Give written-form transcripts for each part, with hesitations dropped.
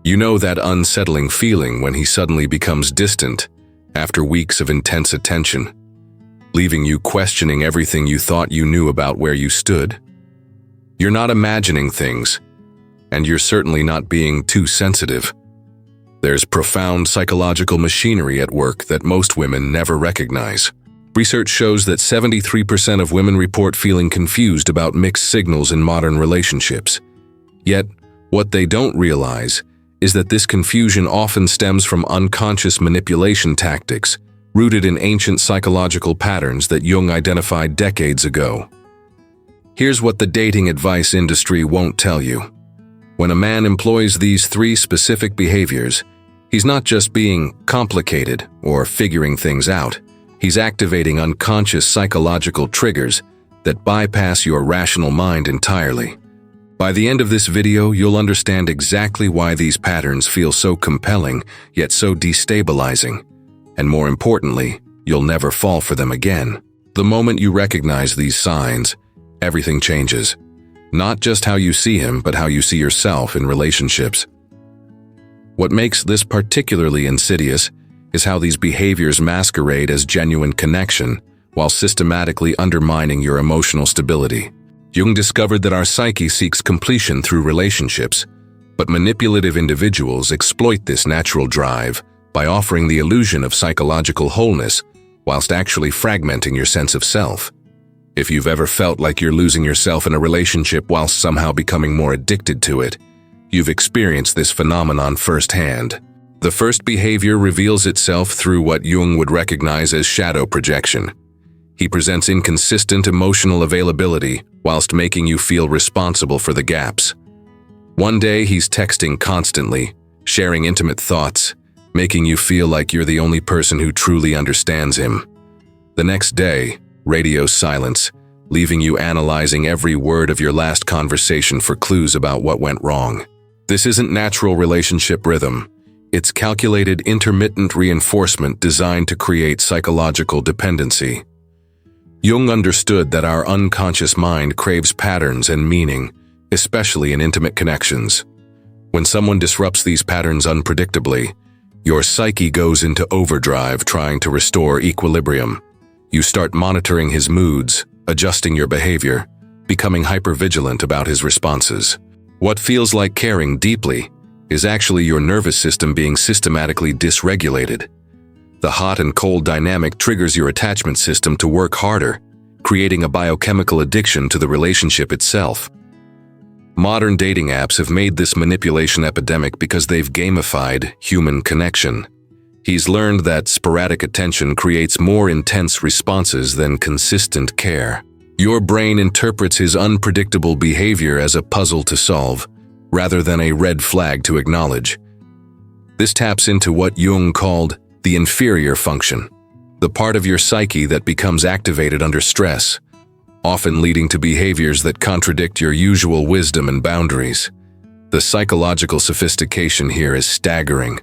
You know that unsettling feeling when he suddenly becomes distant after weeks of intense attention, leaving you questioning everything you thought you knew about where you stood. You're not imagining things, and you're certainly not being too sensitive. There's profound psychological machinery at work that most women never recognize. Research shows that 73% of women report feeling confused about mixed signals in modern relationships. Yet, what they don't realize is that this confusion often stems from unconscious manipulation tactics rooted in ancient psychological patterns that Jung identified decades ago. Here's what the dating advice industry won't tell you. When a man employs these 3 specific behaviors, he's not just being complicated or figuring things out. He's activating unconscious psychological triggers that bypass your rational mind entirely. By the end of this video, you'll understand exactly why these patterns feel so compelling, yet so destabilizing. And more importantly, you'll never fall for them again. The moment you recognize these signs, everything changes. Not just how you see him, but how you see yourself in relationships. What makes this particularly insidious is how these behaviors masquerade as genuine connection while systematically undermining your emotional stability. Jung discovered that our psyche seeks completion through relationships, but manipulative individuals exploit this natural drive by offering the illusion of psychological wholeness whilst actually fragmenting your sense of self. If you've ever felt like you're losing yourself in a relationship whilst somehow becoming more addicted to it, you've experienced this phenomenon firsthand. The first behavior reveals itself through what Jung would recognize as shadow projection. He presents inconsistent emotional availability whilst making you feel responsible for the gaps. One day he's texting constantly, sharing intimate thoughts, making you feel like you're the only person who truly understands him. The next day, radio silence, leaving you analyzing every word of your last conversation for clues about what went wrong. This isn't natural relationship rhythm. It's calculated intermittent reinforcement designed to create psychological dependency. Jung understood that our unconscious mind craves patterns and meaning, especially in intimate connections. When someone disrupts these patterns unpredictably, your psyche goes into overdrive trying to restore equilibrium. You start monitoring his moods, adjusting your behavior, becoming hypervigilant about his responses. What feels like caring deeply is actually your nervous system being systematically dysregulated. The hot and cold dynamic triggers your attachment system to work harder, creating a biochemical addiction to the relationship itself. Modern dating apps have made this manipulation epidemic because they've gamified human connection. He's learned that sporadic attention creates more intense responses than consistent care. Your brain interprets his unpredictable behavior as a puzzle to solve, rather than a red flag to acknowledge. This taps into what Jung called the inferior function, the part of your psyche that becomes activated under stress, often leading to behaviors that contradict your usual wisdom and boundaries. The psychological sophistication here is staggering.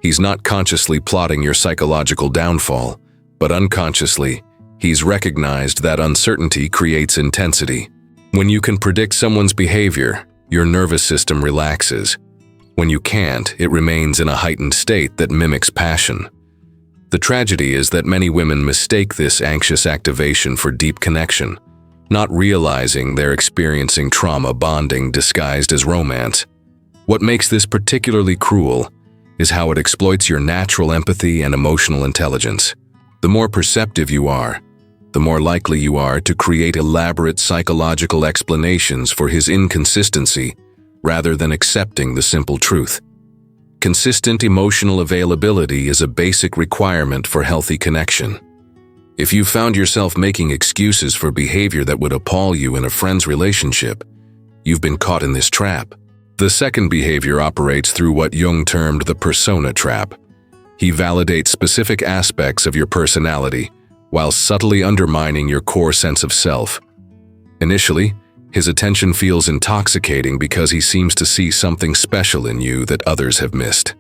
He's not consciously plotting your psychological downfall, but unconsciously, he's recognized that uncertainty creates intensity. When you can predict someone's behavior, your nervous system relaxes. When you can't, it remains in a heightened state that mimics passion. The tragedy is that many women mistake this anxious activation for deep connection, not realizing they're experiencing trauma bonding disguised as romance. What makes this particularly cruel is how it exploits your natural empathy and emotional intelligence. The more perceptive you are, the more likely you are to create elaborate psychological explanations for his inconsistency rather than accepting the simple truth. Consistent emotional availability is a basic requirement for healthy connection. If you found yourself making excuses for behavior that would appall you in a friend's relationship, you've been caught in this trap. The second behavior operates through what Jung termed the persona trap. He validates specific aspects of your personality while subtly undermining your core sense of self. Initially, his attention feels intoxicating because he seems to see something special in you that others have missed.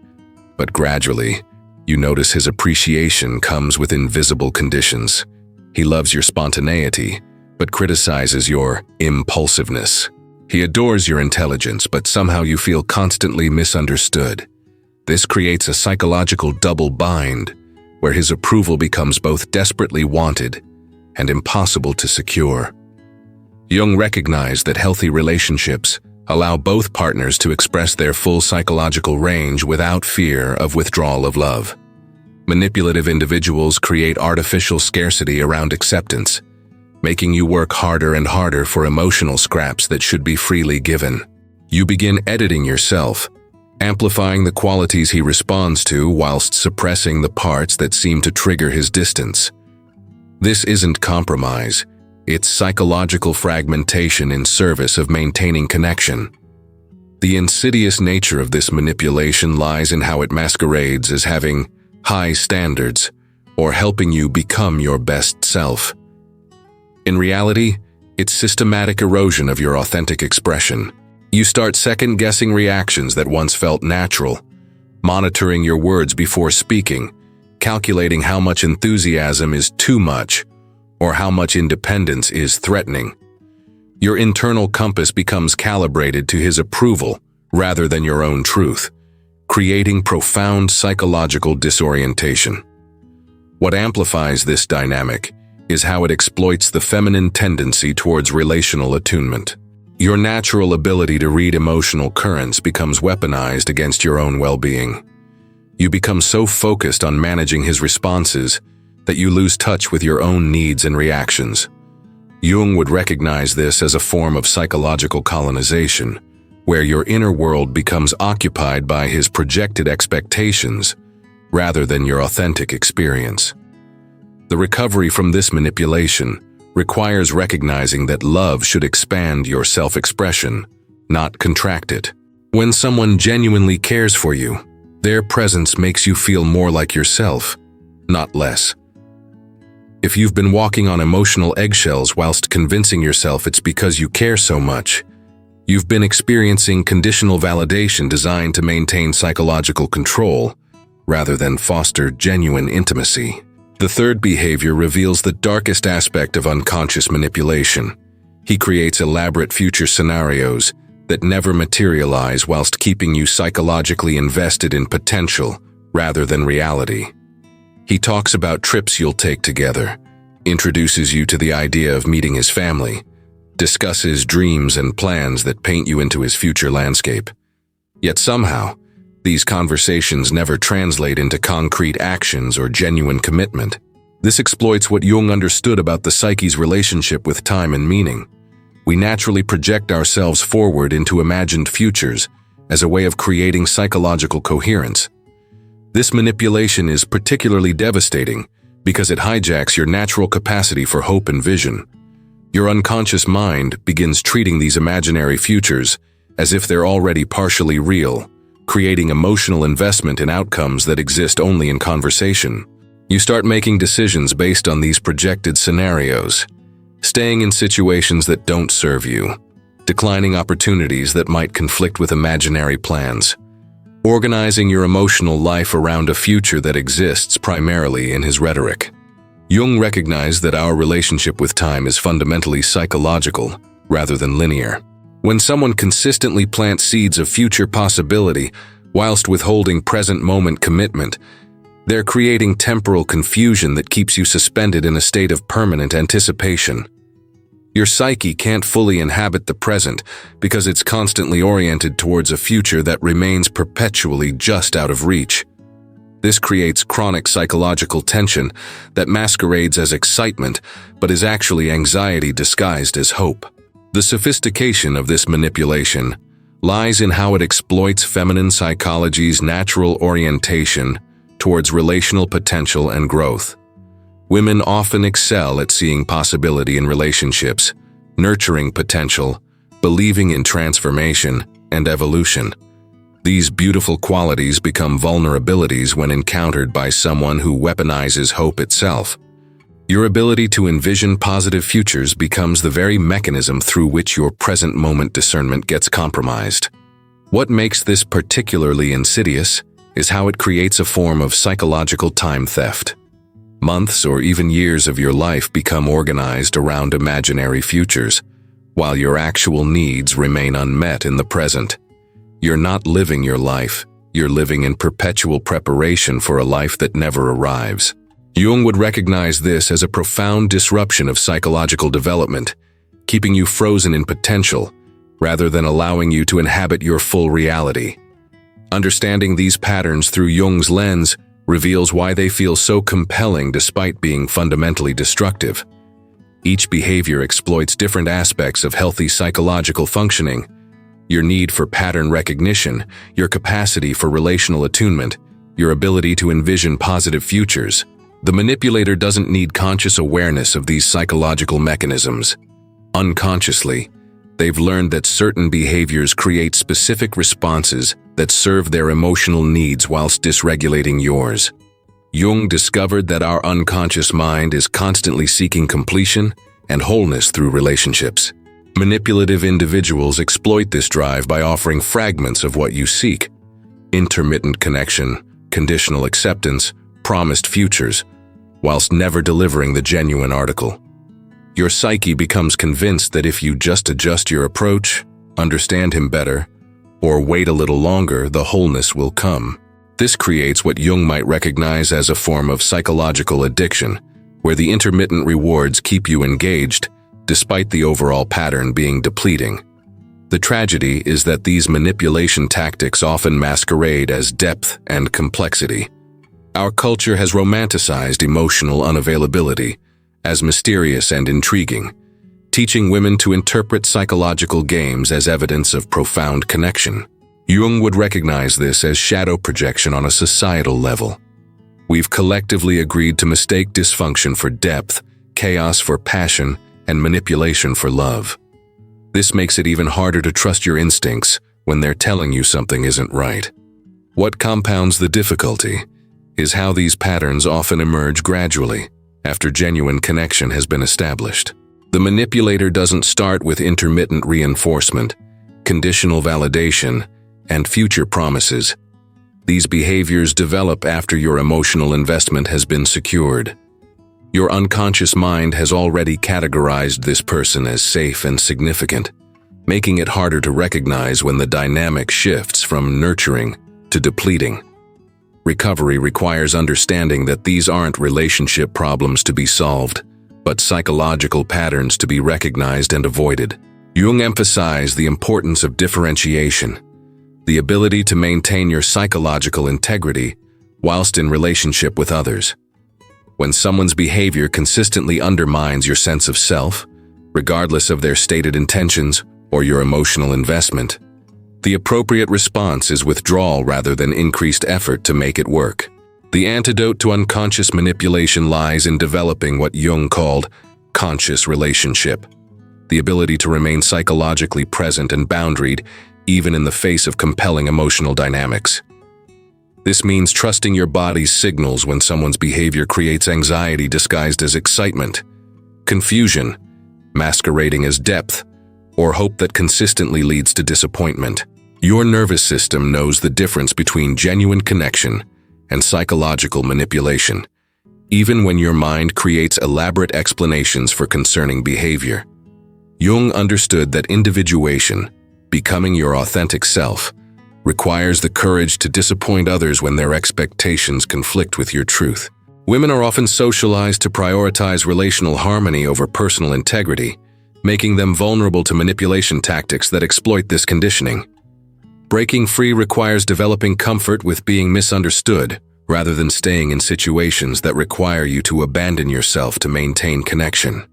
But gradually, you notice his appreciation comes with invisible conditions. He loves your spontaneity, but criticizes your impulsiveness. He adores your intelligence, but somehow you feel constantly misunderstood. This creates a psychological double bind, where his approval becomes both desperately wanted and impossible to secure. Jung recognized that healthy relationships allow both partners to express their full psychological range without fear of withdrawal of love. Manipulative individuals create artificial scarcity around acceptance, making you work harder and harder for emotional scraps that should be freely given. You begin editing yourself, amplifying the qualities he responds to whilst suppressing the parts that seem to trigger his distance. This isn't compromise, it's psychological fragmentation in service of maintaining connection. The insidious nature of this manipulation lies in how it masquerades as having high standards or helping you become your best self. In reality, it's systematic erosion of your authentic expression. You start second-guessing reactions that once felt natural, monitoring your words before speaking, calculating how much enthusiasm is too much, or how much independence is threatening. Your internal compass becomes calibrated to his approval rather than your own truth, creating profound psychological disorientation. What amplifies this dynamic is how it exploits the feminine tendency towards relational attunement. Your natural ability to read emotional currents becomes weaponized against your own well-being. You become so focused on managing his responses that you lose touch with your own needs and reactions. Jung would recognize this as a form of psychological colonization, where your inner world becomes occupied by his projected expectations rather than your authentic experience. The recovery from this manipulation requires recognizing that love should expand your self-expression, not contract it. When someone genuinely cares for you, their presence makes you feel more like yourself, not less. If you've been walking on emotional eggshells whilst convincing yourself it's because you care so much, you've been experiencing conditional validation designed to maintain psychological control rather than foster genuine intimacy. The third behavior reveals the darkest aspect of unconscious manipulation. He creates elaborate future scenarios that never materialize whilst keeping you psychologically invested in potential rather than reality. He talks about trips you'll take together, introduces you to the idea of meeting his family, discusses dreams and plans that paint you into his future landscape. Yet somehow, these conversations never translate into concrete actions or genuine commitment. This exploits what Jung understood about the psyche's relationship with time and meaning. We naturally project ourselves forward into imagined futures as a way of creating psychological coherence. This manipulation is particularly devastating because it hijacks your natural capacity for hope and vision. Your unconscious mind begins treating these imaginary futures as if they're already partially real, creating emotional investment in outcomes that exist only in conversation. You start making decisions based on these projected scenarios, staying in situations that don't serve you, declining opportunities that might conflict with imaginary plans, organizing your emotional life around a future that exists primarily in his rhetoric. Jung recognized that our relationship with time is fundamentally psychological rather than linear. When someone consistently plants seeds of future possibility whilst withholding present moment commitment, they're creating temporal confusion that keeps you suspended in a state of permanent anticipation. Your psyche can't fully inhabit the present because it's constantly oriented towards a future that remains perpetually just out of reach. This creates chronic psychological tension that masquerades as excitement but is actually anxiety disguised as hope. The sophistication of this manipulation lies in how it exploits feminine psychology's natural orientation towards relational potential and growth. Women often excel at seeing possibility in relationships, nurturing potential, believing in transformation and evolution. These beautiful qualities become vulnerabilities when encountered by someone who weaponizes hope itself. Your ability to envision positive futures becomes the very mechanism through which your present moment discernment gets compromised. What makes this particularly insidious is how it creates a form of psychological time theft. Months or even years of your life become organized around imaginary futures, while your actual needs remain unmet in the present. You're not living your life, you're living in perpetual preparation for a life that never arrives. Jung would recognize this as a profound disruption of psychological development, keeping you frozen in potential, rather than allowing you to inhabit your full reality. Understanding these patterns through Jung's lens reveals why they feel so compelling despite being fundamentally destructive. Each behavior exploits different aspects of healthy psychological functioning: your need for pattern recognition, your capacity for relational attunement, your ability to envision positive futures. The manipulator doesn't need conscious awareness of these psychological mechanisms. Unconsciously, they've learned that certain behaviors create specific responses that serve their emotional needs whilst dysregulating yours. Jung discovered that our unconscious mind is constantly seeking completion and wholeness through relationships. Manipulative individuals exploit this drive by offering fragments of what you seek: intermittent connection, conditional acceptance, promised futures, whilst never delivering the genuine article. Your psyche becomes convinced that if you just adjust your approach, understand him better, or wait a little longer, the wholeness will come. This creates what Jung might recognize as a form of psychological addiction, where the intermittent rewards keep you engaged, despite the overall pattern being depleting. The tragedy is that these manipulation tactics often masquerade as depth and complexity. Our culture has romanticized emotional unavailability as mysterious and intriguing, teaching women to interpret psychological games as evidence of profound connection. Jung would recognize this as shadow projection on a societal level. We've collectively agreed to mistake dysfunction for depth, chaos for passion, and manipulation for love. This makes it even harder to trust your instincts when they're telling you something isn't right. What compounds the difficulty is how these patterns often emerge gradually, after genuine connection has been established. The manipulator doesn't start with intermittent reinforcement, conditional validation, and future promises. These behaviors develop after your emotional investment has been secured. Your unconscious mind has already categorized this person as safe and significant, making it harder to recognize when the dynamic shifts from nurturing to depleting. Recovery requires understanding that these aren't relationship problems to be solved, but psychological patterns to be recognized and avoided. Jung emphasized the importance of differentiation, the ability to maintain your psychological integrity whilst in relationship with others. When someone's behavior consistently undermines your sense of self, regardless of their stated intentions or your emotional investment, the appropriate response is withdrawal rather than increased effort to make it work. The antidote to unconscious manipulation lies in developing what Jung called conscious relationship, the ability to remain psychologically present and boundaried even in the face of compelling emotional dynamics. This means trusting your body's signals when someone's behavior creates anxiety disguised as excitement, confusion, masquerading as depth, or hope that consistently leads to disappointment. Your nervous system knows the difference between genuine connection and psychological manipulation, even when your mind creates elaborate explanations for concerning behavior. Jung understood that individuation, becoming your authentic self, requires the courage to disappoint others when their expectations conflict with your truth. Women are often socialized to prioritize relational harmony over personal integrity, making them vulnerable to manipulation tactics that exploit this conditioning. Breaking free requires developing comfort with being misunderstood, rather than staying in situations that require you to abandon yourself to maintain connection.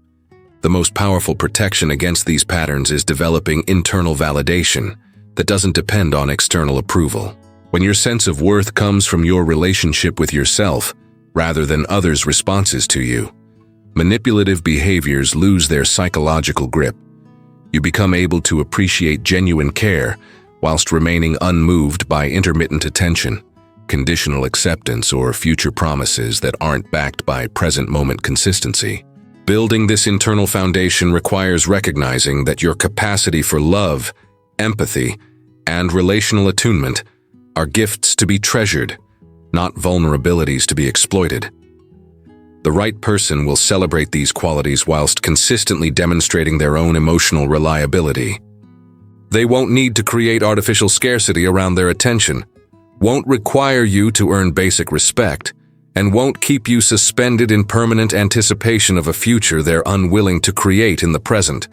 The most powerful protection against these patterns is developing internal validation that doesn't depend on external approval. When your sense of worth comes from your relationship with yourself, rather than others' responses to you, manipulative behaviors lose their psychological grip. You become able to appreciate genuine care whilst remaining unmoved by intermittent attention, conditional acceptance, or future promises that aren't backed by present-moment consistency. Building this internal foundation requires recognizing that your capacity for love, empathy, and relational attunement are gifts to be treasured, not vulnerabilities to be exploited. The right person will celebrate these qualities whilst consistently demonstrating their own emotional reliability. They won't need to create artificial scarcity around their attention, won't require you to earn basic respect, and won't keep you suspended in permanent anticipation of a future they're unwilling to create in the present.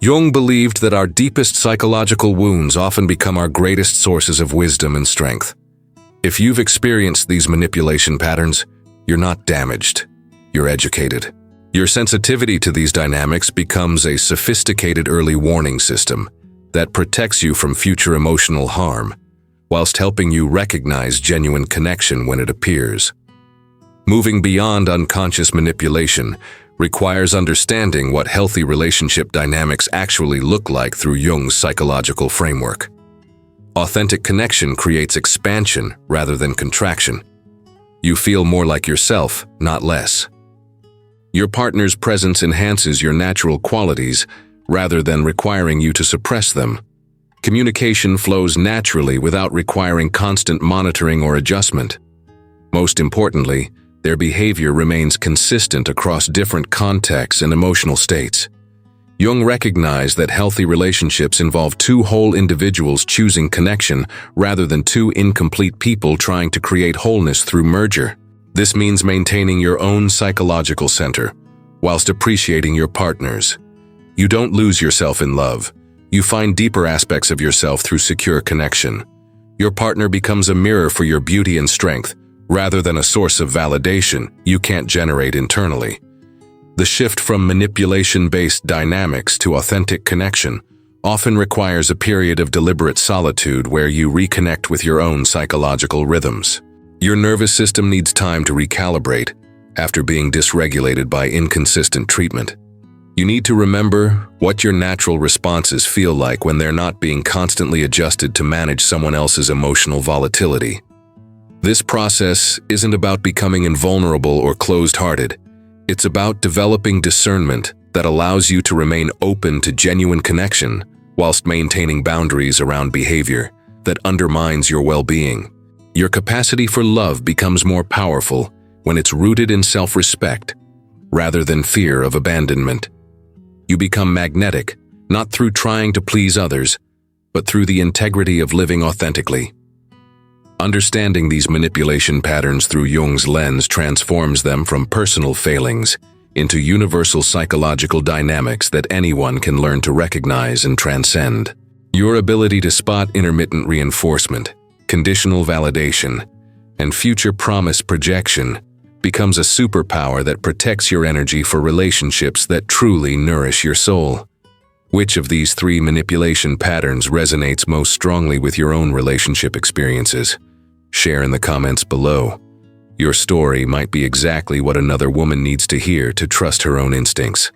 Jung believed that our deepest psychological wounds often become our greatest sources of wisdom and strength. If you've experienced these manipulation patterns, you're not damaged, you're educated. Your sensitivity to these dynamics becomes a sophisticated early warning system that protects you from future emotional harm, whilst helping you recognize genuine connection when it appears. Moving beyond unconscious manipulation requires understanding what healthy relationship dynamics actually look like through Jung's psychological framework. Authentic connection creates expansion rather than contraction. You feel more like yourself, not less. Your partner's presence enhances your natural qualities rather than requiring you to suppress them. Communication flows naturally without requiring constant monitoring or adjustment. Most importantly, their behavior remains consistent across different contexts and emotional states. Jung recognized that healthy relationships involve two whole individuals choosing connection rather than two incomplete people trying to create wholeness through merger. This means maintaining your own psychological center, whilst appreciating your partner's. You don't lose yourself in love. You find deeper aspects of yourself through secure connection. Your partner becomes a mirror for your beauty and strength, rather than a source of validation you can't generate internally. The shift from manipulation-based dynamics to authentic connection often requires a period of deliberate solitude where you reconnect with your own psychological rhythms. Your nervous system needs time to recalibrate after being dysregulated by inconsistent treatment. You need to remember what your natural responses feel like when they're not being constantly adjusted to manage someone else's emotional volatility. This process isn't about becoming invulnerable or closed-hearted. It's about developing discernment that allows you to remain open to genuine connection whilst maintaining boundaries around behavior that undermines your well-being. Your capacity for love becomes more powerful when it's rooted in self-respect rather than fear of abandonment. You become magnetic, not through trying to please others, but through the integrity of living authentically. Understanding these manipulation patterns through Jung's lens transforms them from personal failings into universal psychological dynamics that anyone can learn to recognize and transcend. Your ability to spot intermittent reinforcement, conditional validation, and future promise projection becomes a superpower that protects your energy for relationships that truly nourish your soul. Which of these three manipulation patterns resonates most strongly with your own relationship experiences? Share in the comments below. Your story might be exactly what another woman needs to hear to trust her own instincts.